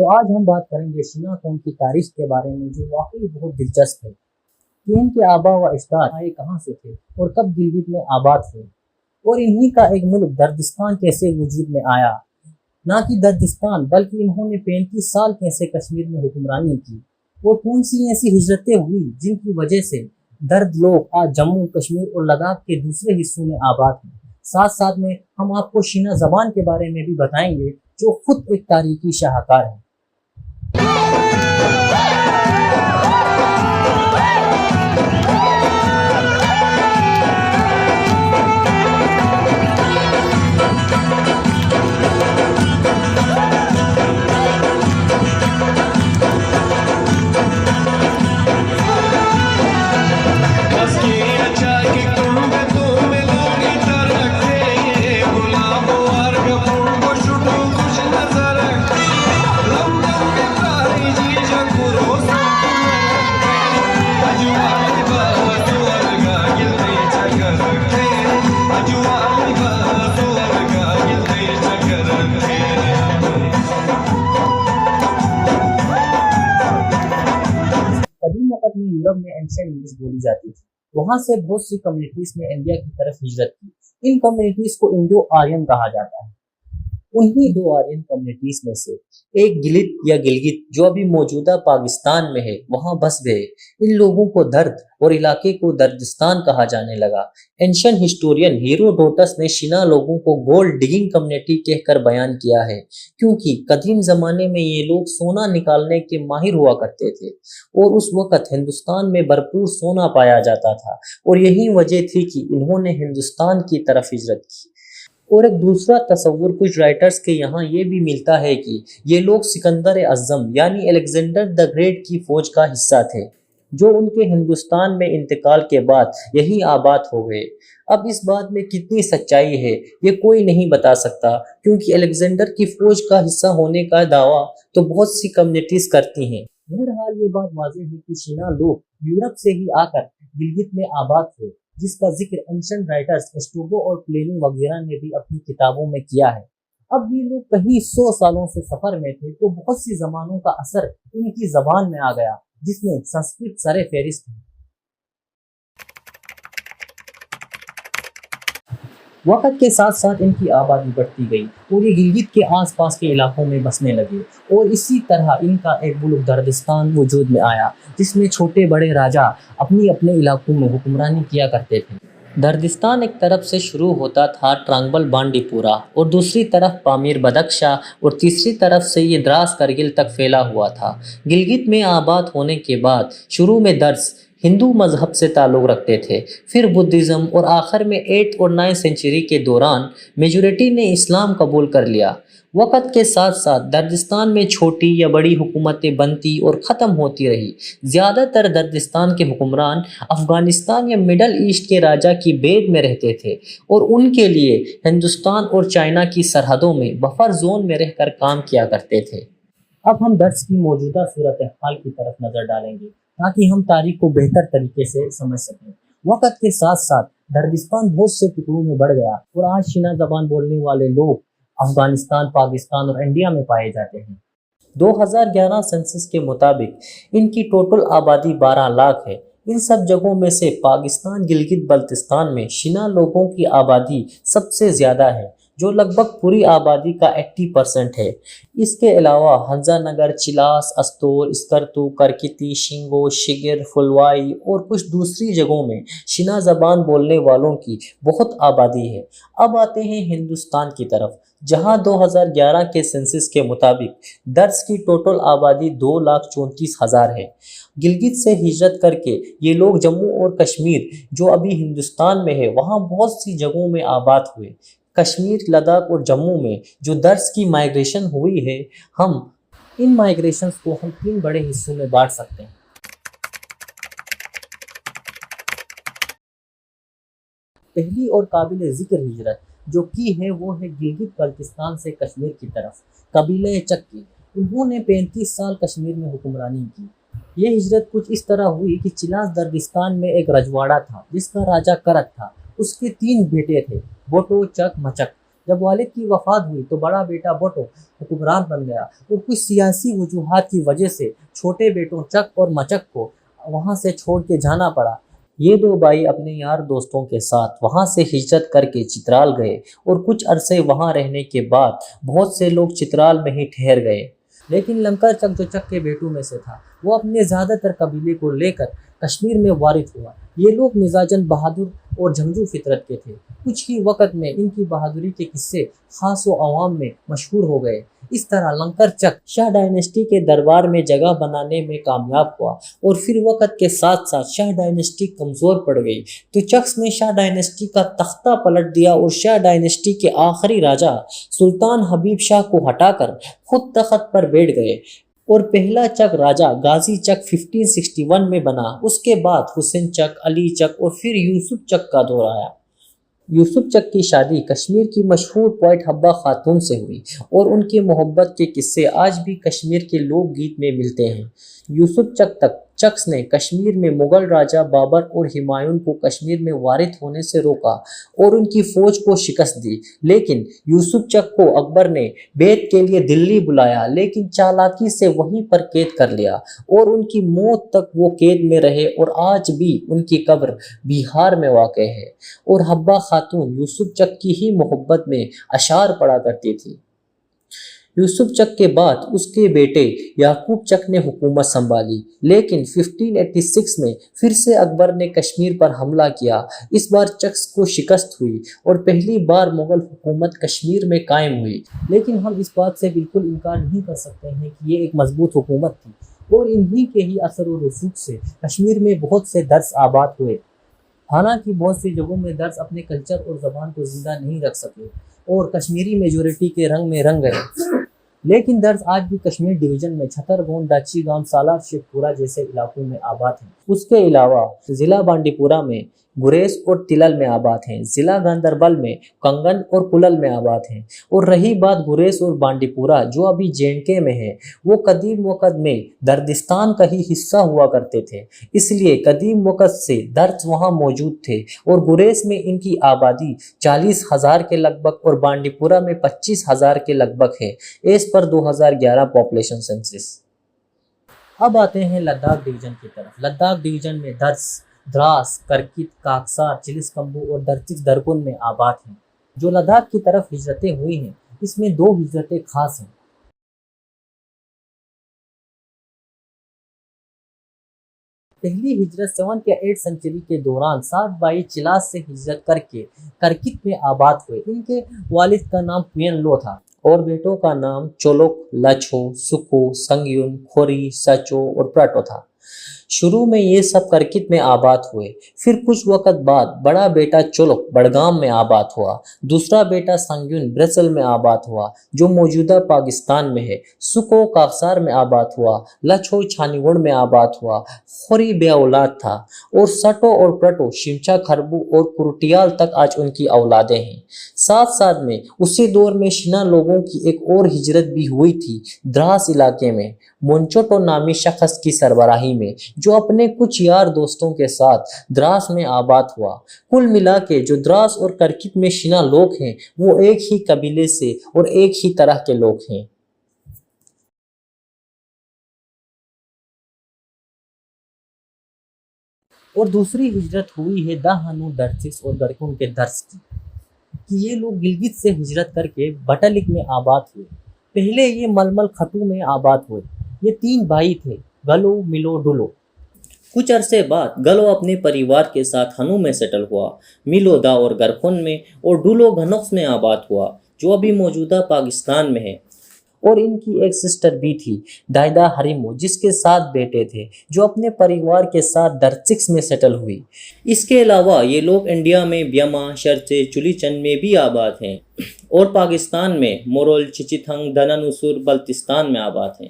تو آج ہم بات کریں گے شینا قوم کی تاریخ کے بارے میں، جو واقعی بہت دلچسپ ہے کہ ان کے آبا و اجداد آئے کہاں سے تھے اور کب گلگت میں آباد ہوئے، اور انہی کا ایک ملک دردستان کیسے وجود میں آیا۔ نہ کہ دردستان بلکہ انہوں نے 35 سال کیسے کشمیر میں حکمرانی کی، اور کون سی ایسی ہجرتیں ہوئی جن کی وجہ سے درد لوگ آج جموں کشمیر اور لداخ کے دوسرے حصوں میں آباد ہیں۔ ساتھ ساتھ میں ہم آپ کو شینا زبان کے بارے میں بھی بتائیں گے، جو خود ایک تاریخی شاہکار ہے۔ قدیم وقت میں یورپ میں اینشنٹ انگلش بولی جاتی تھی، وہاں سے بہت سی کمیونٹیز نے انڈیا کی طرف ہجرت کی۔ ان کمیونٹیز کو انڈو آرین کہا جاتا ہے۔ انہی 2 آرین کمیونٹیز میں سے ایک گلت یا گلگت جو ابھی موجودہ پاکستان میں ہے، وہاں بس گئے۔ ان لوگوں کو درد اور علاقے کو دردستان کہا جانے لگا۔ اینشنٹ ہسٹورین ہیروڈوٹس نے شینا لوگوں کو گولڈ ڈگنگ کمیونٹی کہہ کر بیان کیا ہے، کیونکہ قدیم زمانے میں یہ لوگ سونا نکالنے کے ماہر ہوا کرتے تھے، اور اس وقت ہندوستان میں بھرپور سونا پایا جاتا تھا، اور یہی وجہ تھی کہ انہوں نے ہندوستان کی طرف ہجرت کی۔ اور ایک دوسرا تصور کچھ رائٹرز کے یہاں یہ بھی ملتا ہے کہ یہ لوگ سکندر اعظم یعنی الیگزینڈر دی گریٹ کی فوج کا حصہ تھے، جو ان کے ہندوستان میں انتقال کے بعد یہی آباد ہو گئے۔ اب اس بات میں کتنی سچائی ہے یہ کوئی نہیں بتا سکتا، کیونکہ الیگزینڈر کی فوج کا حصہ ہونے کا دعویٰ تو بہت سی کمیونٹیز کرتی ہیں۔ بہرحال یہ بات واضح ہے کہ شینا لوگ یورپ سے ہی آ کر گلگت میں آباد ہوئے، جس کا ذکر اینشنٹ رائٹرز اسٹروبو اور پلینی وغیرہ نے بھی اپنی کتابوں میں کیا ہے۔ اب یہ لوگ کہیں 100 سالوں سے سفر میں تھے، تو بہت سی زمانوں کا اثر ان کی زبان میں آ گیا، جس میں سنسکرت سر فہرست ہے۔ وقت کے ساتھ ساتھ ان کی آبادی بڑھتی گئی، اور یہ گلگت کے آس پاس کے علاقوں میں بسنے لگے، اور اسی طرح ان کا ایک ملک دردستان وجود میں آیا، جس میں چھوٹے بڑے راجا اپنے علاقوں میں حکمرانی کیا کرتے تھے۔ دردستان ایک طرف سے شروع ہوتا تھا ٹرانگبل بانڈی پورہ، اور دوسری طرف پامیر بدخشاں، اور تیسری طرف سے یہ دراز کرگل تک پھیلا ہوا تھا۔ گلگت میں آباد ہونے کے بعد شروع میں درز ہندو مذہب سے تعلق رکھتے تھے، پھر بدھزم، اور آخر میں 8 اور 9 سینچری کے دوران میجورٹی نے اسلام قبول کر لیا۔ وقت کے ساتھ ساتھ دردستان میں چھوٹی یا بڑی حکومتیں بنتی اور ختم ہوتی رہی۔ زیادہ تر دردستان کے حکمران افغانستان یا مڈل ایسٹ کے راجا کی بید میں رہتے تھے، اور ان کے لیے ہندوستان اور چائنا کی سرحدوں میں بفر زون میں رہ کر کام کیا کرتے تھے۔ اب ہم درس کی موجودہ صورتحال کی طرف نظر ڈالیں گے، تاکہ ہم تاریخ کو بہتر طریقے سے سمجھ سکیں۔ وقت کے ساتھ ساتھ دردستان بہت سے ٹکڑوں میں بڑھ گیا، اور آج شینا زبان بولنے والے لوگ افغانستان، پاکستان اور انڈیا میں پائے جاتے ہیں۔ 2011 سینسس کے مطابق ان کی ٹوٹل آبادی 12 لاکھ ہے۔ ان سب جگہوں میں سے پاکستان گلگت بلتستان میں شینا لوگوں کی آبادی سب سے زیادہ ہے، جو لگ بھگ پوری آبادی کا 80% ہے۔ اس کے علاوہ ہنزا نگر، چلاس، استور، اسکرتو، کرکتی، شنگو، شگر، فلوائی اور کچھ دوسری جگہوں میں شینا زبان بولنے والوں کی بہت آبادی ہے۔ اب آتے ہیں ہندوستان کی طرف، جہاں 2011 کے سینسس کے مطابق درز کی ٹوٹل آبادی 2,34,000 ہے۔ گلگت سے ہجرت کر کے یہ لوگ جموں اور کشمیر، جو ابھی ہندوستان میں ہے، وہاں بہت سی جگہوں میں آباد ہوئے۔ کشمیر، لداخ اور جموں میں جو درز کی مائیگریشن ہوئی ہے، ہم ان مائیگریشنز کو 3 بڑے حصوں میں بانٹ سکتے ہیں۔ پہلی اور قابل ذکر ہجرت جو کی ہے وہ ہے گلگت بلتستان سے کشمیر کی طرف قبیلہ چک کی۔ انہوں نے 35 سال کشمیر میں حکمرانی کی۔ یہ ہجرت کچھ اس طرح ہوئی کہ چلاس دردستان میں ایک رجواڑہ تھا جس کا راجہ کرت تھا۔ اس کے 3 بیٹے تھے، بوٹو، چک، مچک۔ جب والد کی وفات ہوئی تو بڑا بیٹا بٹو حکمران بن گیا اور کچھ سیاسی وجوہات کی وجہ سے چھوٹے بیٹوں چک اور مچک کو وہاں سے چھوڑ کے جانا پڑا۔ یہ دو بھائی اپنے یار دوستوں کے ساتھ وہاں سے ہجرت کر کے چترال گئے اور کچھ عرصے وہاں رہنے کے بعد بہت سے لوگ چترال میں ہی ٹھہر گئے، لیکن لنکر چک جو چک کے بیٹوں میں سے تھا وہ اپنے زیادہ تر قبیلے کو لے کر کشمیر میں وارد ہوا۔ یہ لوگ مزاجاً بہادر اور جنگجو فطرت کے تھے۔ کچھ ہی وقت میں ان کی بہادری کے قصے خاص و عوام میں مشہور ہو گئے۔ اس طرح لنکر چک شاہ ڈائنیسٹی کے دربار میں جگہ بنانے میں کامیاب ہوا اور پھر وقت کے ساتھ ساتھ شاہ ڈائنیسٹی کمزور پڑ گئی تو چکس نے شاہ ڈائنیسٹی کا تختہ پلٹ دیا اور شاہ ڈائنیسٹی کے آخری راجہ سلطان حبیب شاہ کو ہٹا کر خود تخت پر بیٹھ گئے اور پہلا چک راجہ غازی چک 1561 میں بنا۔ اس کے بعد حسین چک، علی چک اور پھر یوسف چک کا دور آیا۔ یوسف چک کی شادی کشمیر کی مشہور پوئٹ حبہ خاتون سے ہوئی اور ان کی محبت کے قصے آج بھی کشمیر کے لوک گیت میں ملتے ہیں۔ یوسف چک تک چکس نے کشمیر میں مغل راجہ بابر اور ہمایوں کو کشمیر میں وارد ہونے سے روکا اور ان کی فوج کو شکست دی، لیکن یوسف چک کو اکبر نے بیعت کے لیے دلی بلایا لیکن چالاکی سے وہیں پر قید کر لیا اور ان کی موت تک وہ قید میں رہے اور آج بھی ان کی قبر بہار میں واقع ہے اور حبہ خاتون یوسف چک کی ہی محبت میں اشعار پڑھا کرتی تھی۔ یوسف چک کے بعد اس کے بیٹے یعقوب چک نے حکومت سنبھالی، لیکن 1586 میں پھر سے اکبر نے کشمیر پر حملہ کیا۔ اس بار چکس کو شکست ہوئی اور پہلی بار مغل حکومت کشمیر میں قائم ہوئی، لیکن ہم اس بات سے بالکل انکار نہیں کر سکتے ہیں کہ یہ ایک مضبوط حکومت تھی اور انہی کے ہی اثر و رسوخ سے کشمیر میں بہت سے درس آباد ہوئے۔ حالانکہ بہت سی جگہوں میں درس اپنے کلچر اور زبان کو زندہ نہیں رکھ سکے اور کشمیری میجورٹی کے رنگ میں رنگ گئے، لیکن درس آج بھی کشمیر ڈویژن میں چھتر گون، ڈاچی گام، سالار شیخ پورہ جیسے علاقوں میں آباد ہیں۔ اس کے علاوہ ضلع بانڈی پورہ میں گریز اور تلل میں آباد ہیں، ضلع گاندربل میں کنگن اور کلل میں آباد ہیں۔ اور رہی بات گریز اور بانڈی پورہ جو ابھی JNK میں ہے، وہ قدیم وقت میں دردستان کا ہی حصہ ہوا کرتے تھے، اس لیے قدیم وقت سے درز وہاں موجود تھے اور گریز میں ان کی آبادی 40,000 کے لگ بھگ اور بانڈی پورہ میں 25,000 کے لگ بھگ ہے ایز پر 2011 پاپولیشن سینسس۔ اب آتے ہیں لداخ ڈویژن کی طرف۔ لداخ ڈویژن میں درس، دراس، کرکت، کاکسار، چلس کمبو اور درچک درکن میں آباد ہیں۔ جو لداخ کی طرف ہجرتیں ہوئی ہیں اس میں 2 ہجرتیں خاص ہیں۔ پہلی ہجرت 7 یا 8 سنچری کے دوران 7 بھائی چلاس سے ہجرت کر کے کرکت میں آباد ہوئے۔ ان کے والد کا نام پوین لو تھا اور بیٹوں کا نام چولک، لچھو، سکو، سنگیون، کھوری، سچو اور پرٹو تھا۔ شروع میں یہ سب کرکت میں آباد ہوئے، پھر کچھ وقت بعد بڑا بیٹا چولک بڑگام میں آباد ہوا، دوسرا بیٹا سنگیون برسل میں آباد ہوا جو موجودہ پاکستان میں ہے، سکو کاکسار میں آباد ہوا، لچھو چھانیگڑ میں آباد ہوا، خوری بے اولاد تھا اور سٹو اور پرٹو شمچا کھربو اور کرٹیال تک آج ان کی اولادیں ہیں۔ ساتھ ساتھ میں اسی دور میں شنا لوگوں کی ایک اور ہجرت بھی ہوئی تھی دراس علاقے میں، مونچوٹو نامی شخص کی سربراہی میں، جو اپنے کچھ یار دوستوں کے ساتھ دراس میں آباد ہوا۔ کل ملا کے جو دراس اور کرکت میں شنا لوگ ہیں وہ ایک ہی قبیلے سے اور ایک ہی طرح کے لوگ ہیں۔ اور دوسری ہجرت ہوئی ہے دہانو، درچکس اور گرکن کے درس کی، کہ یہ لوگ گلگت سے ہجرت کر کے بٹلک میں آباد ہوئے۔ پہلے یہ ململ کھٹو میں آباد ہوئے۔ یہ 3 بھائی تھے، گلو، ملو، ڈلو۔ کچھ عرصے بعد گلو اپنے پریوار کے ساتھ ہنو میں سیٹل ہوا، ملو دا اور گرخن میں اور ڈلو گھنوکس میں آباد ہوا جو ابھی موجودہ پاکستان میں ہے۔ اور ان کی ایک سسٹر بھی تھی دائدا ہریمو جس کے 7 بیٹے تھے جو اپنے پریوار کے ساتھ درچکس میں سیٹل ہوئی۔ اس کے علاوہ یہ لوگ انڈیا میں بیما، شرچے، چولیچن میں بھی آباد ہیں اور پاکستان میں مورول، چچیتھنگ، دنانوسر، بلتستان میں آباد ہیں۔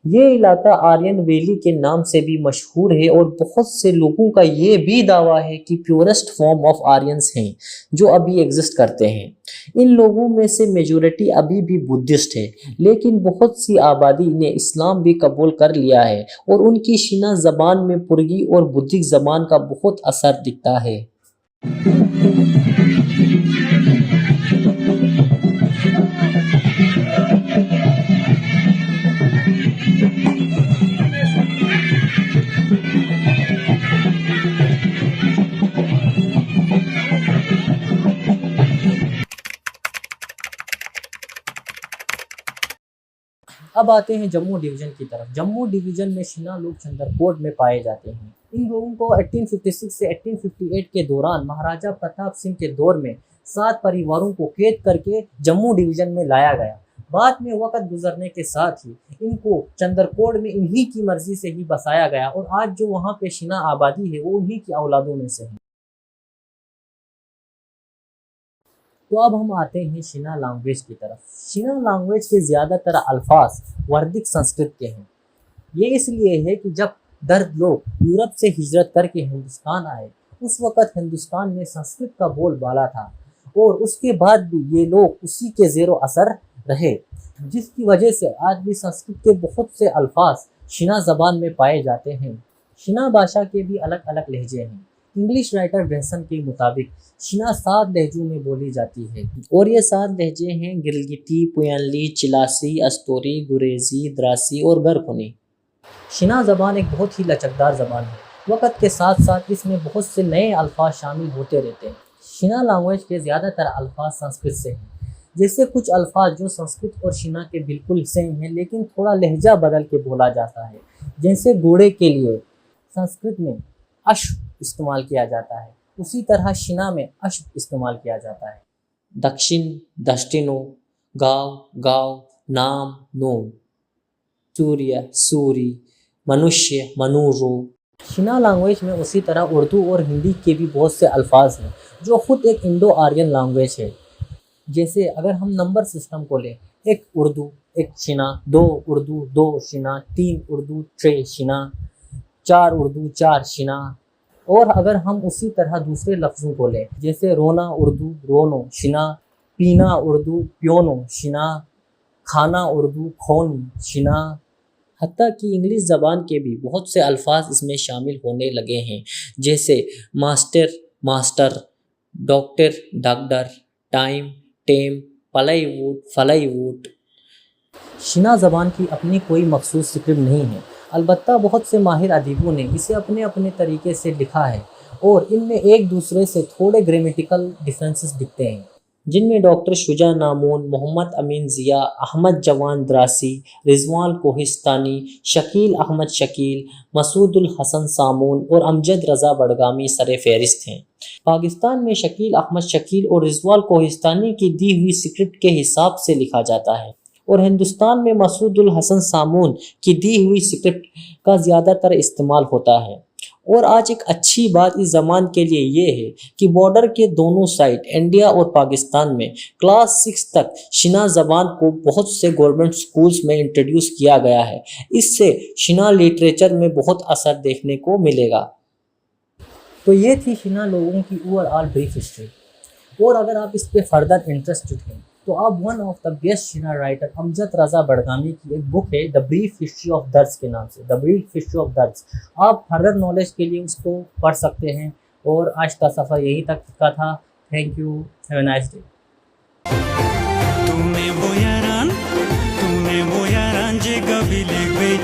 یہ علاقہ آرین ویلی کے نام سے بھی مشہور ہے اور بہت سے لوگوں کا یہ بھی دعویٰ ہے کہ پیورسٹ فارم آف آرینز ہیں جو ابھی ایگزسٹ کرتے ہیں۔ ان لوگوں میں سے میجورٹی ابھی بھی بدھسٹ ہے، لیکن بہت سی آبادی نے اسلام بھی قبول کر لیا ہے اور ان کی شنا زبان میں پرگی اور بدھک زبان کا بہت اثر دکھتا ہے۔ اب آتے ہیں جموں ڈویژن کی طرف۔ جموں ڈویژن میں شنا لوگ چندرکوٹ میں پائے جاتے ہیں۔ ان لوگوں کو 1856 سے 1858 کے دوران مہاراجہ پرتاپ سنگھ کے دور میں 7 پریواروں کو قید کر کے جموں ڈویژن میں لایا گیا۔ بعد میں وقت گزرنے کے ساتھ ہی ان کو چندرکوٹ میں انہی کی مرضی سے ہی بسایا گیا، اور آج جو وہاں پہ شنا آبادی ہے وہ انہی کی اولادوں میں سے ہے۔ تو اب ہم آتے ہیں شنا لینگویج کی طرف۔ شنا لینگویج کے زیادہ تر الفاظ وردک سنسکرت کے ہیں۔ یہ اس لیے ہے کہ جب درد لوگ یورپ سے ہجرت کر کے ہندوستان آئے، اس وقت ہندوستان میں سنسکرت کا بول بالا تھا، اور اس کے بعد بھی یہ لوگ اسی کے زیر و اثر رہے، جس کی وجہ سے آج بھی سنسکرت کے بہت سے الفاظ شنا زبان میں پائے جاتے ہیں۔ شنا بھاشا کے بھی الگ الگ لہجے ہیں۔ انگلش رائٹر بہسن کے مطابق شنا 7 لہجوں میں بولی جاتی ہے، اور یہ 7 لہجے ہیں گلگتی، پوینلی، چلاسی، استوری، گریزی، دراسی اور گرکھنی۔ شنا زبان ایک بہت ہی لچکدار زبان ہے۔ وقت کے ساتھ ساتھ اس میں بہت سے نئے الفاظ شامل ہوتے رہتے ہیں۔ شنا لینگویج کے زیادہ تر الفاظ سنسکرت سے ہیں، جیسے کچھ الفاظ جو سنسکرت اور شنا کے بالکل سیم ہیں لیکن تھوڑا لہجہ بدل کے بولا جاتا ہے، جیسے گھوڑے کے لیے سنسکرت میں اشو استعمال کیا جاتا ہے، اسی طرح شنا میں اشو استعمال کیا جاتا ہے۔ دکشن، دشٹنو، گاؤ، گاؤ، نام، نوم، سوریہ، سوری، منوشیہ، منورو۔ شنا لینگویج میں اسی طرح اردو اور ہندی کے بھی بہت سے الفاظ ہیں جو خود ایک انڈو آرین لینگویج ہے۔ جیسے اگر ہم نمبر سسٹم کو لیں، 1 اردو 1 شنا، 2 اردو 2 شنا، 3 اردو 3 شنا، 4 اردو 4 شنا۔ اور اگر ہم اسی طرح دوسرے لفظوں کو لیں، جیسے رونا اردو رونو شنا، پینا اردو پیونو شنا، کھانا اردو کھونو شنا۔ حتیٰ کہ انگلش زبان کے بھی بہت سے الفاظ اس میں شامل ہونے لگے ہیں، جیسے master master, doctor doctor, time team, plywood flywood. Shina زبان کی اپنی کوئی مخصوص سکرپٹ نہیں ہے، البتہ بہت سے ماہر ادیبوں نے اسے اپنے اپنے طریقے سے لکھا ہے، اور ان میں ایک دوسرے سے تھوڑے گرامیٹیکل ڈیفرنسز دکھتے ہیں، جن میں ڈاکٹر شجاع نامون، محمد امین ضیاء، احمد جوان دراسی، رضوان کوہستانی، شکیل احمد شکیل، مسعود الحسن سامون اور امجد رضا بڈگامی سر فہرست ہیں۔ پاکستان میں شکیل احمد شکیل اور رضوان کوہستانی کی دی ہوئی سکرپٹ کے حساب سے لکھا جاتا ہے، اور ہندوستان میں مسعود الحسن سامون کی دی ہوئی سکرپٹ کا زیادہ تر استعمال ہوتا ہے۔ اور آج ایک اچھی بات اس زبان کے لیے یہ ہے کہ بارڈر کے دونوں سائڈ انڈیا اور پاکستان میں کلاس 6 تک شنا زبان کو بہت سے گورنمنٹ سکولز میں انٹروڈیوس کیا گیا ہے۔ اس سے شنا لٹریچر میں بہت اثر دیکھنے کو ملے گا۔ تو یہ تھی شنا لوگوں کی اوور آل بریف ہسٹری، اور اگر آپ اس پہ فردر انٹرسٹڈ ہیں تو آپ one of the best Shina writer Amjad Raza Budgami کی ایک بک ہے دا بریف ہسٹری آف درس کے نام سے، دا بریف ہسٹری آف درس، آپ فردر نالج کے لیے اس کو پڑھ سکتے ہیں۔ اور آج کا سفر یہی تک کا تھا۔ Thank you, have a nice day. تمہیں وہ یاران جے گبی لے گئی